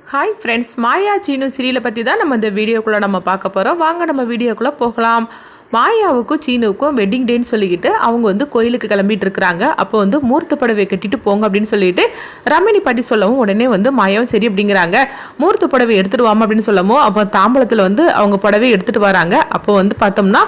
Hi friends, மாயா சீனு சீரியலை பற்றி தான் நம்ம இந்த வீடியோக்குள்ளே நம்ம பார்க்க போகிறோம். வாங்க நம்ம வீடியோக்குள்ளே போகலாம். மாயாவுக்கும் சீனுவுக்கும் வெட்டிங் டேன்னு சொல்லிக்கிட்டு அவங்க வந்து கோயிலுக்கு கிளம்பிட்டு இருக்கிறாங்க. அப்போ வந்து மூர்த்த புடவை கட்டிட்டு போங்க அப்படின்னு சொல்லிட்டு ரமணி பாட்டி சொல்லவும் உடனே வந்து மாயாவும் சரி அப்படிங்கிறாங்க. மூர்த்த புடவை எடுத்துட்டு வாமா அப்படின்னு சொல்லவும் அப்போ தாம்பலத்தில் வந்து அவங்க புடவை எடுத்துகிட்டு வராங்க. அப்போ வந்து பார்த்தோம்னா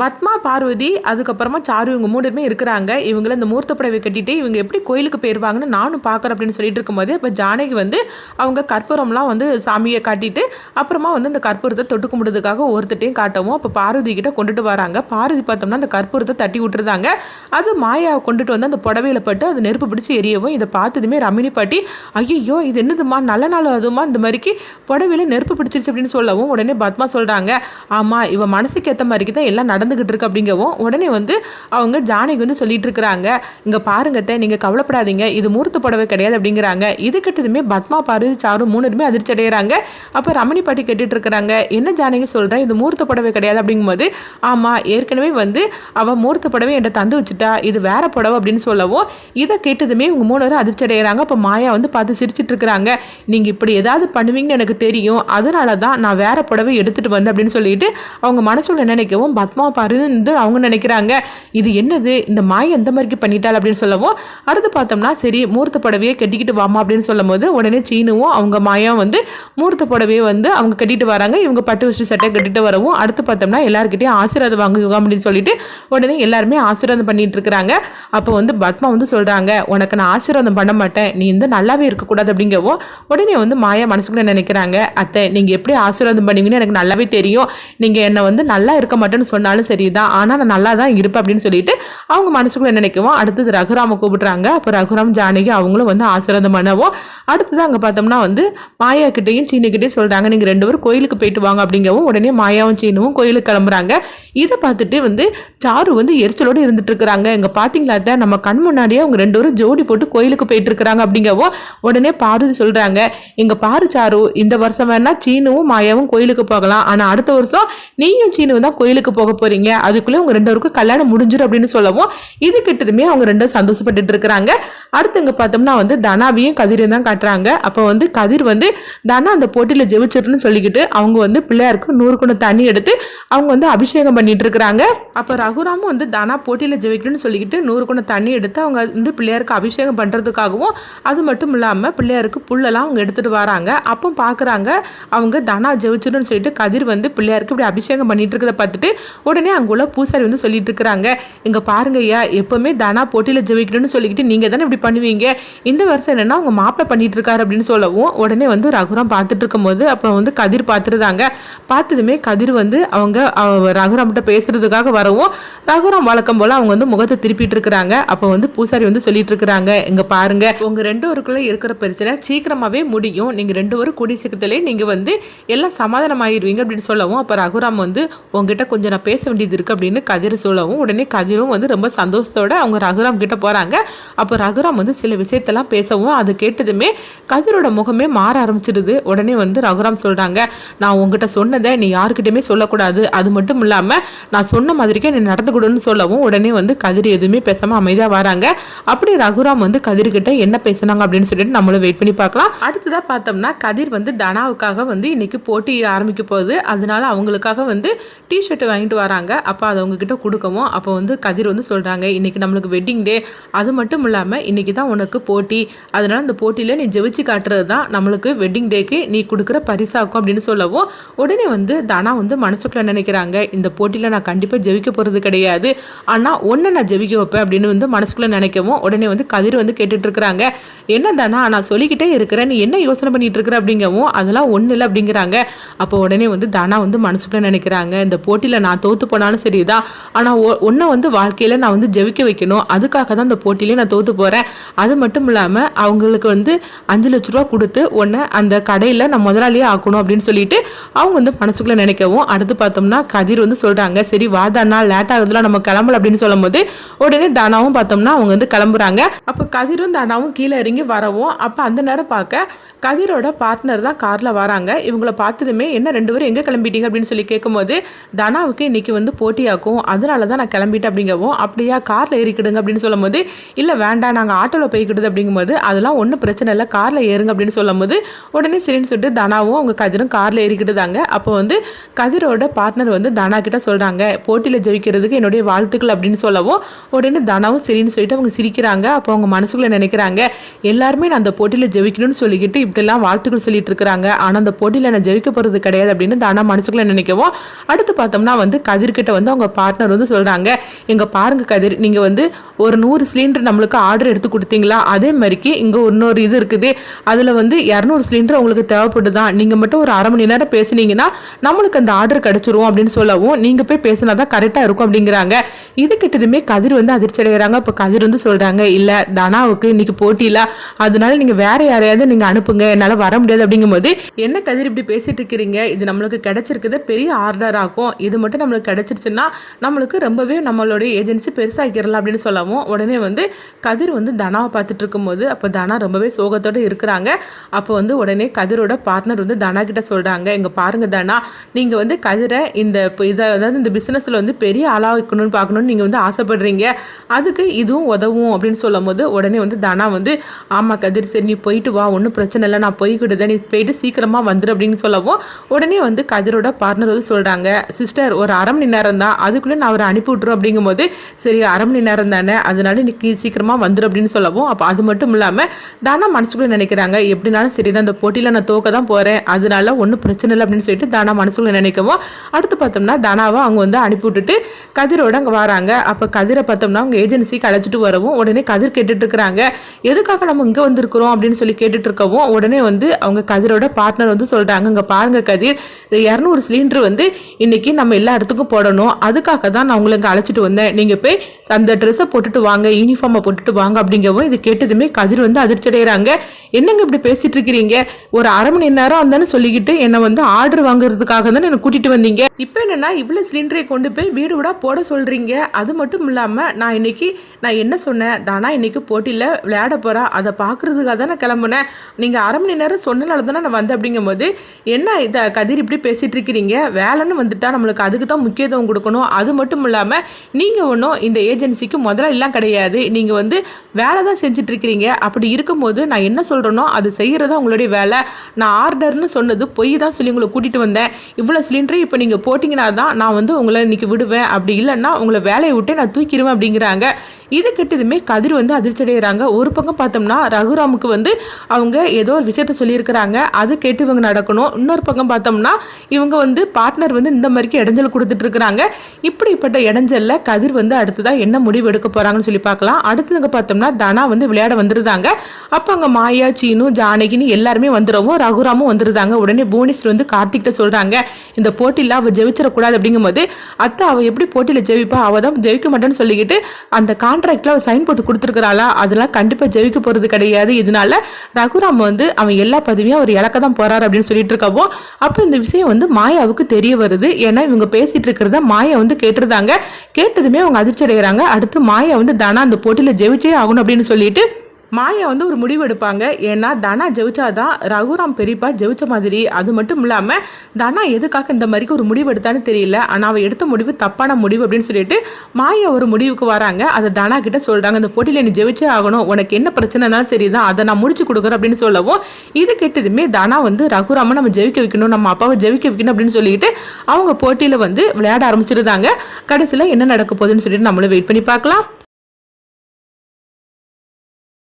பத்மா, பார்வதி, அதுக்கப்புறமா சாரு இவங்க 3 பேருமே இருக்கிறாங்க. இவங்கள இந்த மூர்த்த புடவை கட்டிட்டு இவங்க எப்படி கோயிலுக்கு போயிடுவாங்கன்னு நானும் பார்க்குறேன் அப்படின்னு சொல்லிட்டு இருக்கும்போது இப்போ ஜானகி வந்து அவங்க கற்பூரம்லாம் வந்து சாமியை காட்டிட்டு அப்புறமா வந்து அந்த கற்பூரத்தை தொட்டு கும்பிடுறதுக்காக ஒருத்தட்டையும் காட்டவும் அப்போ பார்வதி கிட்ட கொண்டுட்டு வராங்க. பார்வதி பார்த்தோம்னா அந்த கற்பூரத்தை தட்டி விட்டுருந்தாங்க. அது மாயாவை கொண்டுட்டு வந்து அந்த புடவையில பட்டு அது நெருப்பு பிடிச்சி எரியவும் இதை பார்த்ததுமே ரமினி பாட்டி ஐயோ இது என்னதுமா நல்ல நாள் அதுமா இந்த மாதிரிக்கு புடவையில நெருப்பு பிடிச்சிருச்சு அப்படின்னு சொல்லவும் உடனே பத்மா சொல்கிறாங்க, ஆமாம் இவ மனசுக்கு ஏற்ற மாதிரிக்கு தான் எல்லாம் நடந்துகிட்டு இருக்கு அப்படிங்கவும் உடனே வந்து அவங்க ஜானகி வந்து சொல்லிட்டு இருக்கிறாங்க, இங்க பாருங்கத்த நீங்க கவலைப்படாதீங்க, இது மூர்த்த புடவை கிடையாது அப்படிங்கிறாங்க. இது கிட்டதுமே பத்மா, பார்வதி, சாரு 3 பேருமே அதிர்ச்சி அடைகிறாங்க. அப்ப ரமணி பாட்டி கேட்டுட்டு இருக்கிறாங்க, என்ன ஜானகி சொல்றேன் இது மூர்த்த புடவை கிடையாது அப்படிங்கும்போது ஆமா ஏற்கனவே வந்து அவ மூர்த்த புடவை என்கிட்ட தந்து வச்சுட்டா, இது வேற புடவை அப்படின்னு சொல்லவும் இதை கேட்டதுமே இவங்க 3 பேரும் அதிர்ச்சி அடைகிறாங்க. அப்ப மாயா வந்து பார்த்து சிரிச்சிட்டு இருக்கிறாங்க, நீங்க இப்படி ஏதாவது பண்ணுவீங்கன்னு எனக்கு தெரியும், அதனாலதான் நான் வேற புடவை எடுத்துட்டு வந்தேன் அப்படின்னு சொல்லிட்டு அவங்க மனசுல நினைக்கவும் பத்மா பாருன்னு அவங்க நினைக்கிறாங்க, இது என்னது இந்த மாய எந்த மாதிரி பண்ணிட்டாள் அப்படின்னு சொல்லவும் அடுத்து பார்த்தோம்னா சரி மூர்த்த புடவையை கட்டிக்கிட்டு வாமா அப்படின்னு சொல்லும் போது உடனே சீனுவும் அவங்க மாயா வந்து மூர்த்த புடவையை வந்து அவங்க கட்டிட்டு வராங்க. இவங்க பட்டு வச்சு சட்டை கட்டிட்டு வரவும் அடுத்து பார்த்தோம்னா எல்லாருக்கிட்டையும் ஆசீர்வாதம் வாங்குவாங்க அப்படின்னு சொல்லிட்டு உடனே எல்லாருமே ஆசீர்வாதம் பண்ணிட்டு இருக்கிறாங்க. அப்போ வந்து பத்மா வந்து சொல்றாங்க, உனக்கு நான் ஆசீர்வாதம் பண்ண மாட்டேன், நீ வந்து நல்லாவே இருக்கக்கூடாது அப்படிங்கவும் உடனே வந்து மாயா மனசுக்குள்ள நினைக்கிறாங்க, அத்தை நீங்க எப்படி ஆசீர்வாதம் பண்ணுவீங்கன்னு எனக்கு நல்லாவே தெரியும், நீங்க என்னை வந்து நல்லா இருக்க மாட்டேன்னு சொன்னாலும் சரிதான், ஆனால் நான் நல்லா தான் இருப்பேன் அப்படின்னு சொல்லிட்டு அவங்க மனசுக்குள்ள நினைக்கவும் அடுத்தது ரகுராம கூப்பிடுறாங்க. அப்போ ரகுராம், ஜானகி அவங்களும் வந்து ஆசீர்வாதம் பண்ணவும் அடுத்தது அங்கே பார்த்தோம்னா வந்து மாயா கிட்டையும் சீனுக்கிட்டையும் சொல்றாங்க, நீங்க 2 பேரும் கோயிலுக்கு போயிட்டு வாங்க அப்படிங்கவும் உடனே மாயாவும் சீனுவும் கோயிலுக்கு கிளம்புறாங்க. இதை பார்த்துட்டு வந்து சாரு வந்து எரிச்சலோடு இருந்துட்டு இருக்கிறாங்க. இங்க பாத்தீங்களா நம்ம கண் முன்னாடியே அவங்க 2 பேரும் ஜோடி போட்டு கோயிலுக்கு போயிட்டு இருக்கிறாங்க அப்படிங்கவும் உடனே பார்வதி சொல்றாங்க, இங்க பாரு சாரு, இந்த வருஷம் வேணா சீனுவும் மாயாவும் கோயிலுக்கு போகலாம், ஆனா அடுத்த வருஷம் நீயும் சீனுவும் தான் கோயிலுக்கு போக போறீங்க, அதுக்குள்ளே உங்க 2 பேருக்கும் கல்யாணம் முடிஞ்சிடும் அப்படின்னு சொல்லவும் இது கிட்டதுமே அவங்க 2 சந்தோஷப்பட்டு இருக்கிறாங்க. அடுத்து இங்க பார்த்தோம்னா வந்து தனாவையும் கதிரையும் தான் காட்டுறாங்க. அப்போ வந்து கதிர் வந்து தனா அந்த போட்டியில ஜெயிச்சிருன்னு சொல்லிக்கிட்டு அவங்க வந்து பிள்ளையாருக்கு 100 குடம் தண்ணி எடுத்து அவங்க வந்து அபிஷேகம் பண்ணிட்டு இருக்கிறாங்க. அப்போ ரகுராமும் வந்து தனா போட்டியில ஜெயிக்கணும்னு சொல்லிக்கிட்டு 100 குடம் தண்ணி எடுத்து அவங்க வந்து பிள்ளையாருக்கு அபிஷேகம் பண்றதுக்காகவும் அது மட்டும் இல்லாம பிள்ளையாருக்கு புல்லெல்லாம் அவங்க எடுத்துட்டு வராங்க. அப்போ பாக்குறாங்க அவங்க தனா ஜெயிச்சிருன்னு சொல்லிட்டு கதிர் வந்து பிள்ளையாருக்கு இப்படி அபிஷேகம் பண்ணிட்டு இருக்கிறத பார்த்துட்டு உடனே அங்குள்ள பூசாரி வந்து சொல்லிட்டு இருக்கிறாங்க, இங்க பாருங்க ஐயா, எப்பவுமே தனா போட்டியில ஜெயிக்கணும்னு சொல்லிக்கிட்டு நீங்க தானே இப்படி பண்ணுவீங்க, இந்த வருஷம் என்னன்னா அவங்க மாப்பிள்ளை பண்ணிட்டு இருக்காரு அப்படின்னு சொல்லவும் உடனே வந்து ரகுராம் பார்த்துட்டு இருக்கும் போது அப்ப வந்து கதிர் பார்த்துருந்தாங்க. பார்த்ததுமே கதிர் வந்து அவங்க ரகுராம் கிட்ட பேசுறதுக்காக வரவும் ரகுராம் வழக்கம் போல அவங்க வந்து முகத்தை திருப்பிட்டு இருக்கிறாங்க. அப்ப வந்து பூசாரி வந்து சொல்லிட்டு இருக்கிறாங்க, இங்க பாருங்க உங்க 2 பேருக்குள்ள இருக்கிற பிரச்சனை சீக்கிரமாவே முடியும், நீங்க 2 பேரும் கூடி சீக்கிரத்திலே நீங்க வந்து எல்லாம் சமாதானம் ஆயிருவீங்க அப்படின்னு சொல்லவும் அப்ப ரகுராம் வந்து உங்ககிட்ட கொஞ்சம் நான் பேச வேண்டியது இருக்கு அப்படின்னு கதிர் சொல்லவும் உடனே கதிரும் வந்து ரொம்ப சந்தோஷத்தோட அவங்க ரகுராம் கிட்ட போறாங்க. அப்போ ரகுராம் வந்து சில விஷயத்தெல்லாம் பேசவும் அது கேட்டதுமே கதிரோட முகமே மாற ஆரம்பிச்சிடுது. உடனே வந்து ரகுராம் சொல்றாங்க, நான் உங்ககிட்ட சொன்னதை நீ யாருக்கிட்டயுமே சொல்லக்கூடாது, அது மட்டும் இல்லாம நான் சொன்ன மாதிரிக்கே நீ நடந்துக்கூடன்னு சொல்லவும் உடனே வந்து கதிர் எதுவுமே பேசாம அமைதியா வராங்க. அப்படி ரகுராம் வந்து கதிர்கிட்ட என்ன பேசினாங்க அப்படின்னு சொல்லிட்டு நம்மளும் வெயிட் பண்ணி பார்க்கலாம். அடுத்ததா பார்த்தோம்னா கதிர் வந்து தனாவுக்காக வந்து இன்னைக்கு போட்டி ஆரம்பிக்க போகுது, அதனால அவங்களுக்காக வந்து டிஷர்ட் வாங்கிட்டு வராங்க. அப்போ அதை அவங்க கிட்ட கொடுக்கவும் அப்போ வந்து கதிர் வந்து சொல்றாங்க, இன்னைக்கு நம்மளுக்கு வெட்டிங் டே, அது மட்டும் இல்லாம இன்னைக்கு தான் உனக்கு போட்டி, அதனால அந்த போட்டியில நீ ஜெயிச்சு காட்டுறது தான் நம்மளுக்கு வெட்டிங் டேக்கு நீ கொடுக்குற பரிசாக்கும் அப்படின்னு சொல்லவும் உடனே வந்து தனா வந்து மனசுக்குள்ள நினைக்கிறாங்க, இந்த போட்டியில நான் கண்டிப்பா ஜெயிக்க போறது கிடையாது, ஆனா ஒன்னு நான் ஜெயிக்க வைப்பேன் அப்படின்னு வந்து மனசுக்குள்ள நினைக்கவும் உடனே வந்து கதிர் வந்து கேட்டுட்டு இருக்கிறாங்க, என்ன தானா நான் சொல்லிக்கிட்டே இருக்கிறேன், நீ என்ன யோசனை பண்ணிட்டு இருக்கிற அப்படிங்கவும் அதெல்லாம் ஒண்ணு இல்லை அப்படிங்கிறாங்க. அப்போ உடனே வந்து தனா வந்து மனசுக்குள்ள நினைக்கிறாங்க, இந்த போட்டியில நான் தோத்து போனாலும் சரிதான், ஆனால் ஒன்றை வந்து வாழ்க்கையில் நான் வந்து ஜெயிக்க வைக்கணும், அதுக்காக தான் இந்த போட்டியிலே நான் தோற்று போகிறேன், அது மட்டும் இல்லாமல் அவங்களுக்கு வந்து 5 லட்ச ரூபா கொடுத்து ஒன்று அந்த கடையில் நான் முதலாளியே ஆக்கணும் அப்படின்னு சொல்லிட்டு அவங்க வந்து மனசுக்குள்ளே நினைக்கவும் அடுத்து பார்த்தோம்னா கதிர் வந்து சொல்கிறாங்க, சரி வா தானா லேட் ஆகுதுலாம் நம்ம கிளம்பல அப்படின்னு சொல்லும் போது உடனே தானாவும் பார்த்தோம்னா அவங்க வந்து கிளம்புறாங்க. அப்போ கதிரும் தானாவும் கீழே இறங்கி வரவும் அப்போ அந்த நேரம் பார்க்க கதிரோட பார்ட்னர் தான் காரில் வராங்க. இவங்களை பார்த்ததுமே என்ன 2 பேரும் எங்கே கிளம்பிட்டீங்க அப்படின்னு சொல்லி கேட்கும்போது தனாவுக்கு இன்னைக்கு வந்து போட்டியாக்கும், அதனால தான் நான் கிளம்பிட்டேன் அப்படிங்கவும், அப்படியா காரில் ஏறிக்கிடுங்க அப்படின்னு சொல்லும்போது, இல்லை வேண்டாம் நாங்கள் ஆட்டோவில் போய்க்கிடுது அப்படிங்கும்போது, அதெல்லாம் ஒன்றும் பிரச்சனை இல்லை காரில் ஏறுங்க அப்படின்னு சொல்லும்போது, உடனே சரின்னு சொல்லிட்டு தனாவும் அவங்க கதிரும் காரில் ஏறிக்கிட்டுதாங்க. அப்போ வந்து கதிரோட பார்ட்னர் வந்து தனா கிட்ட சொல்கிறாங்க, போட்டியில் ஜெயிக்கிறதுக்கு என்னுடைய வாழ்த்துக்கள் அப்படின்னு சொல்லவும், உடனே தனாவும் சரின்னு சொல்லிட்டு அவங்க சிரிக்கிறாங்க. அப்போ அவங்க மனசுக்குள்ளே நினைக்கிறாங்க, எல்லாருமே நான் அந்த போட்டியில் ஜெயிக்கணும்னு சொல்லிக்கிட்டு இப்படிலாம் வாழ்த்துக்கள் சொல்லிட்டு இருக்கிறாங்க, ஆனால் அந்த போட்டியில் நான் ஜெயிக்க போகிறது கிடையாது அப்படின்னு தனா மனசுக்குள்ளே நினைக்கவும், அடுத்து பார்த்தோம்னா வந்து கதிர்கிட்ட வந்து அவங்க பார்ட்னர் வந்து சொல்கிறாங்க, எங்க பாருங்க கதிர், நீங்கள் வந்து ஒரு 100 சிலிண்டர் நம்மளுக்கு ஆர்டர் எடுத்து கொடுத்தீங்களா, அதே மாதிரிக்கு இங்கே இன்னொரு இது இருக்குது, அதில் வந்து 200 சிலிண்டர் உங்களுக்கு தேவைப்படுதான், நீங்கள் மட்டும் ஒரு அரை மணி நேரம் பேசுனீங்கன்னா நம்மளுக்கு அந்த ஆர்டர் கிடச்சிரும் அப்படின்னு சொல்லவும், நீங்கள் போய் பேசினா தான் கரெக்டாக இருக்கும் அப்படிங்கிறாங்க. இது கிட்டதுமே கதிர் வந்து அதிர்ச்சி அடைகிறாங்க. இப்போ கதிர் வந்து சொல்கிறாங்க, இல்லை தனாவுக்கு இன்னைக்கு போட்டியில, அதனால நீங்கள் வேற யாரையாவது நீங்கள் அனுப்புங்க, என்னால் வர முடியாது அப்படிங்கும்போது, என்ன கதிர் இப்படி பேசிட்டு இருக்கிறீங்க, இது நம்மளுக்கு கிடைச்சிருக்குது பெரிய ஆர்டர் ஆகும், இது மட்டும் நம்மளுக்கு கிடைச்சிருச்சுன்னா நம்மளுக்கு ரொம்பவே நம்மளுடைய ஏஜென்சி பெருசாகிக்கிறலாம் அப்படின்னு சொல்லவும், உடனே வந்து கதிர் வந்து தனாவை பார்த்துட்டு இருக்கும்போது அப்போ தனா ரொம்பவே சோகத்தோடு இருக்கிறாங்க. அப்போ வந்து உடனே கதிரோட பார்ட்னர் வந்து தனா கிட்ட சொல்கிறாங்க, இங்கே பாருங்க தனா, நீங்கள் வந்து கதிரை அதாவது இந்த பிஸ்னஸில் வந்து பெரிய ஆளாக வைக்கணும்னு பார்க்கணும்னு நீங்கள் வந்து ஆசைப்படுறீங்க, அதுக்கு இதுவும் உதவும் அப்படின்னு சொல்லும் போது, உடனே வந்து தனா வந்து ஆமாம் கதிர், சரி நீ போயிட்டு வா, ஒன்றும் பிரச்சனை இல்லை, நான் போய்கிட்டுதேன், நீ போயிட்டு சீக்கிரமாக வந்துடு அப்படின்னு சொல்லவும், உடனே வந்து கதிரோட பார்ட்னர் வந்து சொல்கிறாங்க, சிஸ்டர் ஒரு அரை மணி நேரம் தான், அதுக்குள்ளே நான் அவரை அனுப்பி விட்ருவோம் அப்படிங்கும்போது, சரி அரை மணி நேரம் தானே, அதனால இன்னைக்கு சீக்கிரமாக வந்துடும் அப்படின்னு சொல்லவும், அப்போ அது மட்டும் இல்லாமல் தானா மனசுக்குள்ளே நினைக்கிறாங்க, எப்படினாலும் சரி தான் இந்த போட்டியில் நான் தோக்க தான் போகிறேன், அதனால ஒன்றும் பிரச்சனை இல்லை அப்படின்னு சொல்லிட்டு தானா மனசுக்குள்ளே நினைக்கவும், அடுத்து பார்த்தோம்னா தானாவை அவங்க வந்து அனுப்பி விட்டுட்டு கதிரோட அங்கே வராங்க. அப்போ கதிரை பார்த்தோம்னா அவங்க ஏஜென்சிக்கு அழைச்சிட்டு வரவும், உடனே கதிர் கேட்டுட்டு இருக்கிறாங்க, எதுக்காக நம்ம இங்கே வந்திருக்கிறோம் அப்படின்னு சொல்லி கேட்டுட்டு இருக்கவும், உடனே வந்து அவங்க கதிரோட பார்ட்னர் வந்து சொல்கிறாங்க, இங்கே பாருங்க கதிர், 200 சிலிண்டர் வந்து இன்னைக்கு நம்ம எல்லா இடத்துக்கும் போடணும், அதுக்காக தான் நான் உங்களை இங்கே அழைச்சிட்டு வந்தேன், நீங்கள் போய் அந்த ட்ரெஸ்ஸை போட்டுட்டு வாங்க, யூனிஃபார்மை போட்டுட்டு வாங்க அப்படிங்கவும், இது கேட்டதுமே கதிர் வந்து அதிர்ச்சி அடைகிறாங்க, என்னங்க இப்படி பேசிட்டு இருக்கிறீங்க, ஒரு அரை மணி நேரம் வந்தானு சொல்லிக்கிட்டு என்னை வந்து ஆர்டர் வாங்குறதுக்காக தான் என்னை கூட்டிட்டு வந்தீங்க, இப்போ என்னன்னா இவ்வளோ சிலிண்டரை கொண்டு போய் வீடு விடா போட சொல்கிறீங்க, அது மட்டும் இல்லாமல் நான் என்ன சொன்னேன், தானா இன்னைக்கு போட்டியில் விளையாட போகிறா, அதை பார்க்குறதுக்காக தான் நான் கிளம்புனேன், நீங்கள் அரை மணி நேரம் சொன்னனால தானே நான் வந்தேன் அப்படிங்கும்போது, என்ன இதை கதிர் இப்படி பேசிகிட்டு இருக்கிறீங்க, வேலைன்னு வந்துட்டா நம்மளுக்கு அதுக்கு தான் முக்கியத்துவம் கொடுக்கணும், அது மட்டும் இல்லாமல் நீங்கள் ஒன்றும் இந்த ஏஜென்சிக்கு முதலாம் கிடையாது, நீங்கள் வந்து வேலை தான் செஞ்சிட்ருக்கிறீங்க, அப்படி இருக்கும்போது நான் என்ன சொல்கிறேனோ அது செய்கிறதா உங்களுடைய வேலை, நான் ஆர்டர்னு சொன்னது பொய் தான் சொல்லி உங்களை கூட்டிகிட்டு வந்தேன், இவ்வளோ சிலிண்டரை இப்போ நீங்கள் போட்டிங்கன்னா தான் நான் வந்து உங்களை இன்றைக்கி விடுவேன், அப்படி இல்லைன்னா உங்களை வேலையை விட்டு நான் தூக்கிடுவேன் அப்படிங்கிறாங்க. இது கிட்டதுமே கதிர் வந்து அதிர்ச்சி அடைகிறாங்க. ஒரு பக்கம் பார்த்தோம்னா ரகுராமுக்கு வந்து அவங்க ஏதோ ஒரு விஷயத்த சொல்லியிருக்கிறாங்க, அது கேட்டு இவங்க நடக்கணும், இன்னொரு பக்கம் பார்த்தோம்னா இவங்க வந்து பார்ட்னர் வந்து இந்த மாதிரிக்கு இடைஞ்சல் கொடுத்துட்டு இருக்கிறாங்க. இப்படிப்பட்ட இடைஞ்சல்ல கதிர் வந்து அடுத்ததான் என்ன முடிவு எடுக்க போறாங்கன்னு சொல்லி பார்க்கலாம். அடுத்ததுங்க பார்த்தோம்னா தனா வந்து விளையாட வந்துருந்தாங்க. அப்போ அங்கே மாயா, சீனு, ஜானகின்னு எல்லாருமே வந்துடவும் ரகுராமும் வந்துருந்தாங்க. உடனே புவனேஸ்வர் வந்து கார்த்திகிட்ட சொல்றாங்க, இந்த போட்டியில் அவள் ஜெயிச்சிடக்கூடாது அப்படிங்கும்போது, அத்தை அவள் எப்படி போட்டியில் ஜெயிப்பா, அவள் தான் ஜெயிக்க மாட்டேன்னு சொல்லிக்கிட்டு அந்த கான்ட்ராக்ட்ல அவள் சைன் போட்டு கொடுத்துருக்கிறாளா, அதெல்லாம் கண்டிப்பாக ஜெயிக்க போகிறது கிடையாது, இதனால ரகுராம் வந்து அவன் எல்லா பதவியும் அவர் இழக்க தான் போறாரு அப்படின்னு சொல்லிட்டு இருக்கவும், அப்போ இந்த விஷயம் வந்து மாயாவுக்கு தெரிய வருது. ஏன்னா இவங்க பேசிட்டு இருக்கிறத மாயா வந்து கேட்டிருந்தாங்க. கேட்டதுமே அவங்க அதிர்ச்சி அடைகிறாங்க. அடுத்து மாயா வந்து தானா அந்த போட்டியில் ஜெயிச்சே ஆகணும் அப்படின்னு சொல்லிட்டு மாயா வந்து ஒரு முடிவு எடுப்பாங்க. ஏன்னா தனா ஜெயிச்சாதான் ரகுராம் பெரியப்பா ஜெயிச்ச மாதிரி. அது மட்டும் இல்லாமல் தனா எதுக்காக இந்த மாதிரி ஒரு முடிவு எடுத்தான்னு தெரியல, ஆனால் அவள் எடுத்த முடிவு தப்பான முடிவு அப்படின்னு சொல்லிட்டு மாயா ஒரு முடிவுக்கு வராங்க. அதை தனா கிட்ட சொல்கிறாங்க, இந்த போட்டியில் நீ ஜெயிச்சே ஆகணும், உனக்கு என்ன பிரச்சனைனாலும் சரிதான், அதை நான் முடிச்சு கொடுக்குறேன் அப்படின்னு சொல்லவும், இது கேட்டதுமே தனா வந்து ரகுராமை நம்ம ஜெயிக்க வைக்கணும், நம்ம அப்பாவை ஜெயிக்க வைக்கணும் அப்படின்னு சொல்லிட்டு அவங்க போட்டியில் வந்து விளையாட ஆரம்பிச்சிருந்தாங்க. கடைசியில் என்ன நடக்க போகுதுன்னு சொல்லிட்டு நம்மளும் வெயிட் பண்ணி பார்க்கலாம்.